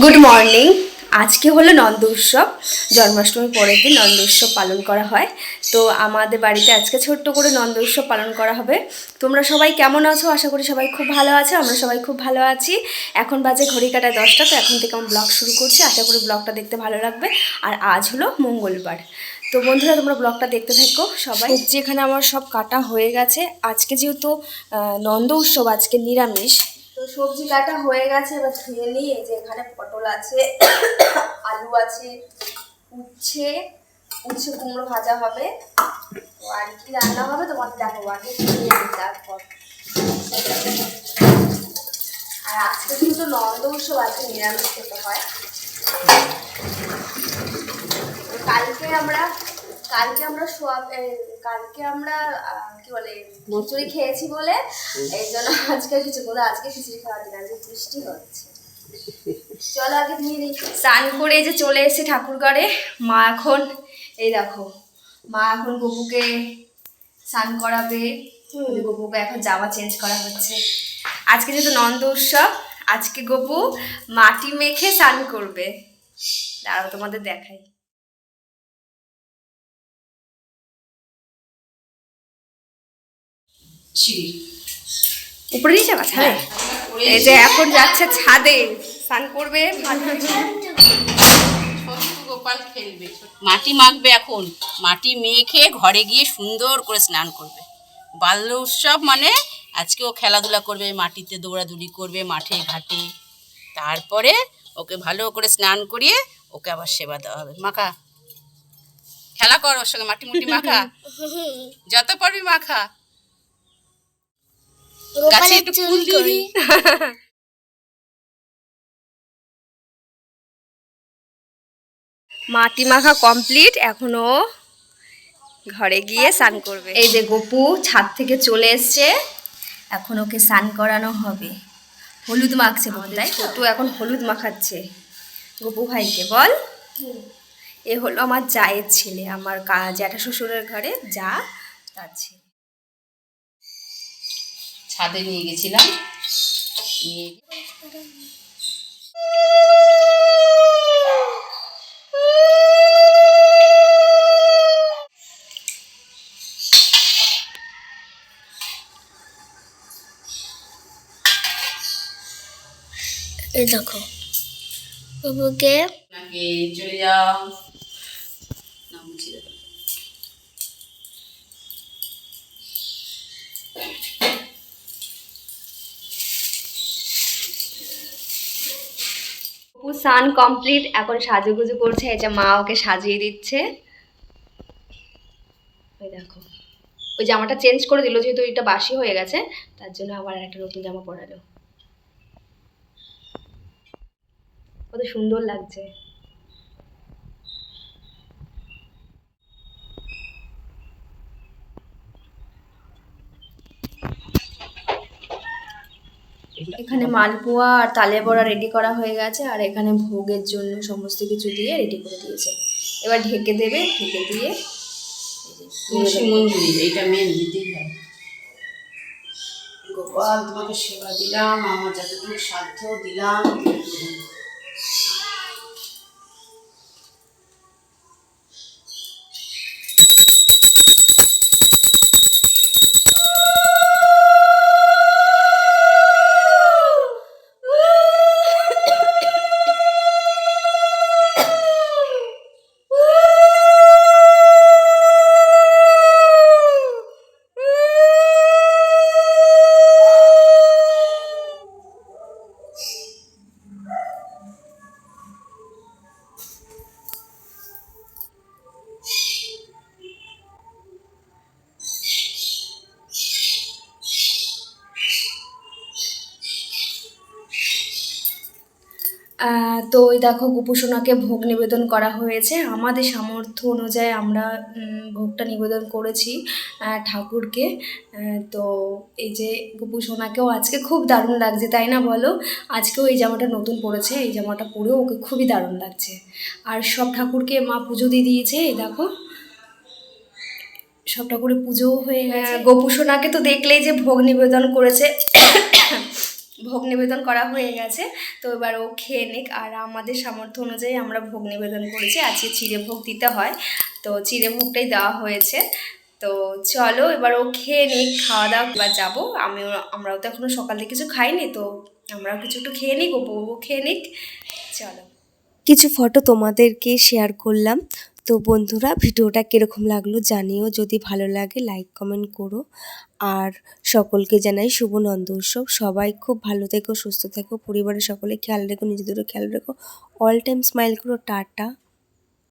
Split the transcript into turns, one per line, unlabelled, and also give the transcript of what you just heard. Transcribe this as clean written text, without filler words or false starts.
Good morning. আজকে হলো নন্দ উৎসব। জন্মাষ্টমীর পরের দিন নন্দ উৎসব পালন করা হয়। তো আমাদের বাড়িতে আজকে ছোট্ট করে নন্দ উৎসব পালন করা হবে। তোমরা সবাই কেমন আছো? আশা করি সবাই খুব ভালো আছো। আমরা সবাই খুব ভালো আছি। এখন বাজে ঘড়ি কাটা 10টা। তো এখন থেকে আমি ব্লগ শুরু করছি। আশা করি ব্লগটা দেখতে ভালো লাগবে। আর আজ হলো মঙ্গলবার। তো বন্ধুরা, তোমরা ব্লগটা দেখতে থাকো সবাই। সবজি এখানে আমার সব কাটা হয়ে গেছে। আজকে যেহেতু নন্দ উৎসব, আজকে নিরামিষ, তো সবজি কাটা হয়ে গেছে। এবার ধুয়ে নিই। এই যে এখানে পটল আছে, আলু আছে, উচ্ছে উচ্ছে কুমড়ো ভাজা হবে। তো আর কি রান্না হবে তোমাদের দেখাবো, আগে ধুয়ে নিই তারপর। আর আজকে কিন্তু নন্দ উৎসব, আজকে নিরামিষ খেতে হয়। কালকে আমরা কি বলে খিচুড়ি খেয়েছি বলে এই জন্য আজকে কিছু বলে, আজকে খিচুড়ি খাওয়ার দিন, আজকে বৃষ্টি হচ্ছে। চলো আগে নিয়ে নিই। স্নান করে এই যে চলে এসেছি ঠাকুর ঘরে। মা এখন এই দেখো, মা এখন গপুকে স্নান করাবে। গপুকে এখন জামা চেঞ্জ করা হচ্ছে। আজকে যেহেতু নন্দ উৎসব, আজকে গপু মাটি মেখে স্নান করবে। দাঁড়াও তোমাদের দেখাই। উপরে নিয়ে যাবা ছাদে? এই যে এখন যাচ্ছে ছাদে স্নান করবে।
গোপাল খেলবে, মাটি মাখবে। এখন মাটি মেখে ঘরে গিয়ে সুন্দর করে স্নান করবে। বাল্য উৎসব মানে আজকে ও খেলাধুলা করবে, মাটিতে দৌড়াদৌড়ি করবে মাঠে ঘাটে। তারপরে ওকে ভালো করে স্নান করিয়ে ওকে আবার সেবা দেওয়া হবে। মাখা, খেলা কর ওর সঙ্গে, মাটি মুটি মাখা, যত পারবি মাখা। গাছে একটু ফুল দিবি।
মাটি মাখা কমপ্লিট। এখনো ঘরে গিয়ে স্নান করবে। এই যে গপু ছাদ থেকে চলে এসছে, এখন ওকে স্নান করানো হবে। হলুদ মাখছে বোধহয়, তো এখন হলুদ মাখাচ্ছে গপু ভাইকে। বল, এ হলো আমার জায়ের ছেলে, আমার জ্যাঠা শ্বশুরের ঘরে যা তার ছেলে।
ছাদে নিয়ে গেছিলাম, নিয়ে
এই দেখো বাবুকে
চলে যাও না, মুছিয়ে দাও।
স্নান কমপ্লিট, এখন সাজুগুজু করছে। এই যে মা ওকে সাজিয়ে দিচ্ছে। ওই দেখো, ওই জামাটা চেঞ্জ করে দিল, যেহেতু এটা বাসি হয়ে গেছে, তার জন্য আবার একটা নতুন জামা পরালো। কত সুন্দর লাগছে। এখানে মালপোয়া আর তালে বড়া রেডি করা হয়ে গেছে, আর এখানে ভোগের জন্য সমস্ত কিছু দিয়ে রেডি করে দিয়েছে। এবার ঢেকে দেবে, ঢেকে দিয়ে
তুলসী মঞ্জুরি, এইটা মেন দিতেই হয়। গোপাল, তোমাকে সেবা দিলাম, আমার যতটুকু সাধ্য দিলাম।
তো ওই দেখো গোপুসোনাকে ভোগ নিবেদন করা হয়েছে। আমাদের সামর্থ্য অনুযায়ী আমরা ভোগটা নিবেদন করেছি ঠাকুরকে। তো এই যে গোপুসোনাকেও আজকে খুব দারুণ লাগছে, তাই না বলো? আজকেও এই জামাটা নতুন পরেছে, এই জামাটা পরেও ওকে খুবই দারুণ লাগছে। আর সব ঠাকুরকে মা পুজো দিয়ে দিয়েছে। এই দেখো সব ঠাকুরের পুজোও হয়ে গেছে। গোপুসোনাকে তো দেখলেই যে ভোগ নিবেদন করেছে। ভোগ নিবেদন করা হয়ে গেছে। তো এবার ও খেয়ে নিক, আর আমাদের সামর্থ্য অনুযায়ী আমরা ভোগ নিবেদন করেছি। আজকে চিড়ে ভোগ দিতে হয়, তো চিড়ে ভোগটাই দেওয়া হয়েছে। তো চলো এবার ও খেয়ে নিক, খাওয়া দাওয়া এবার যাবো। আমরাও তো এখনো সকাল থেকে কিছু খাইনি, তো আমরাও কিছু একটু খেয়ে নিক, ও বউ খেয়ে নিক। চলো, কিছু ফটো তোমাদেরকে শেয়ার করলাম। তো বন্ধুরা, ভিডিওটা কীরকম লাগলো জানিও, যদি ভালো লাগে লাইক কমেন্ট করো। আর সকলকে জানাই শুভ নন্দ উৎসব। সবাই খুব ভালো থেকো, সুস্থ থেকো, পরিবারের সকলে খেয়াল রেখো, নিজেদেরও খেয়াল রেখো, অল টাইম স্মাইল করো। টাটা।